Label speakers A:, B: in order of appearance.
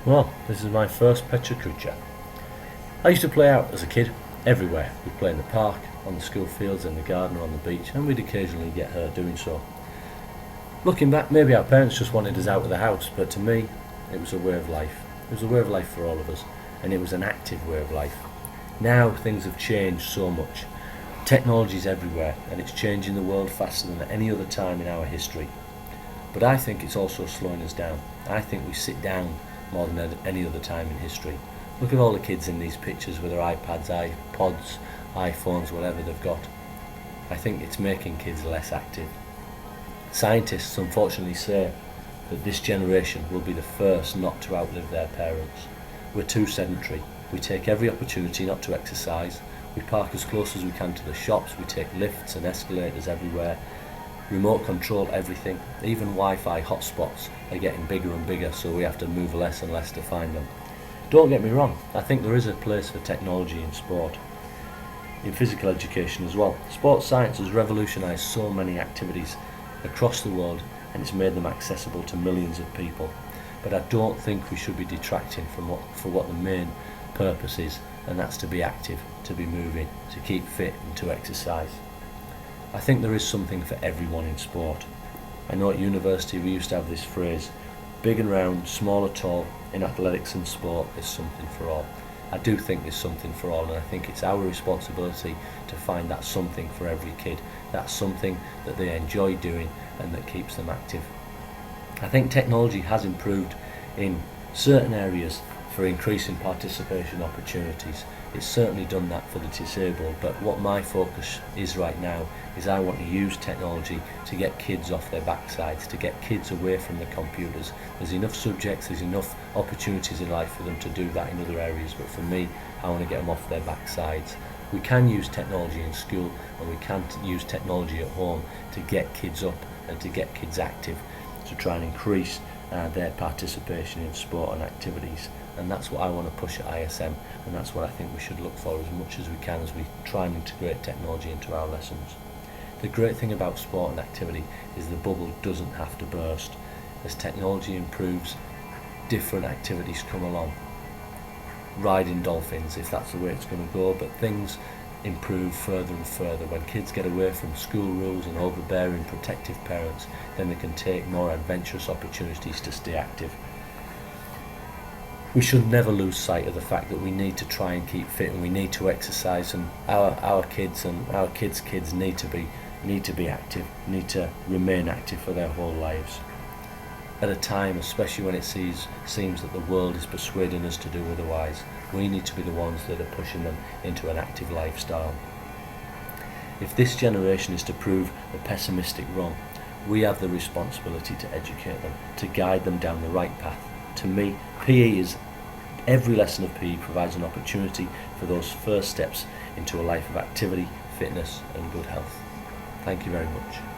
A: Well, this is my first Pecha Kucha. I used to play out as a kid, everywhere. We'd play in the park, on the school fields, in the garden or on the beach, and we'd occasionally get hurt doing so. Looking back, maybe our parents just wanted us out of the house, but to me, it was a way of life. It was a way of life for all of us, and it was an active way of life. Now things have changed so much. Technology's everywhere, and it's changing the world faster than at any other time in our history. But I think it's also slowing us down. I think we sit down more than any other time in history. Look at all the kids in these pictures with their iPads, iPods, iPhones, whatever they've got. I think it's making kids less active. Scientists unfortunately say that this generation will be the first not to outlive their parents. We're too sedentary. We take every opportunity not to exercise. We park as close as we can to the shops. We take lifts and escalators everywhere. Remote control everything. Even Wi-Fi hotspots are getting bigger and bigger, so we have to move less and less to find them. Don't get me wrong, I think there is a place for technology in sport, in physical education as well. Sports science has revolutionised so many activities across the world, and it's made them accessible to millions of people. But I don't think we should be detracting from what the main purpose is, and that's to be active, to be moving, to keep fit and to exercise. I think there is something for everyone in sport. I know at university we used to have this phrase, big and round, small or tall, in athletics and sport, there's something for all. I do think there's something for all, and I think it's our responsibility to find that something for every kid, that something that they enjoy doing and that keeps them active. I think technology has improved in certain areas for increasing participation opportunities. It's certainly done that for the disabled, but what my focus is right now is I want to use technology to get kids off their backsides, to get kids away from the computers. There's enough subjects, there's enough opportunities in life for them to do that in other areas, but for me, I want to get them off their backsides. We can use technology in school, and we can use technology at home to get kids up and to get kids active, to try and increase their participation in sport and activities. And that's what I want to push at ISM, and that's what I think we should look for as much as we can as we try and integrate technology into our lessons. The great thing about sport and activity is the bubble doesn't have to burst. As technology improves, different activities come along. Riding dolphins, if that's the way it's going to go, but things improve further and further. When kids get away from school rules and overbearing protective parents, then they can take more adventurous opportunities to stay active. We should never lose sight of the fact that we need to try and keep fit, and we need to exercise, and our kids and our kids' kids need to be active, need to remain active for their whole lives. At a time, especially when it seems that the world is persuading us to do otherwise, we need to be the ones that are pushing them into an active lifestyle. If this generation is to prove the pessimistic wrong, we have the responsibility to educate them, to guide them down the right path. To me, every lesson of PE provides an opportunity for those first steps into a life of activity, fitness and good health. Thank you very much.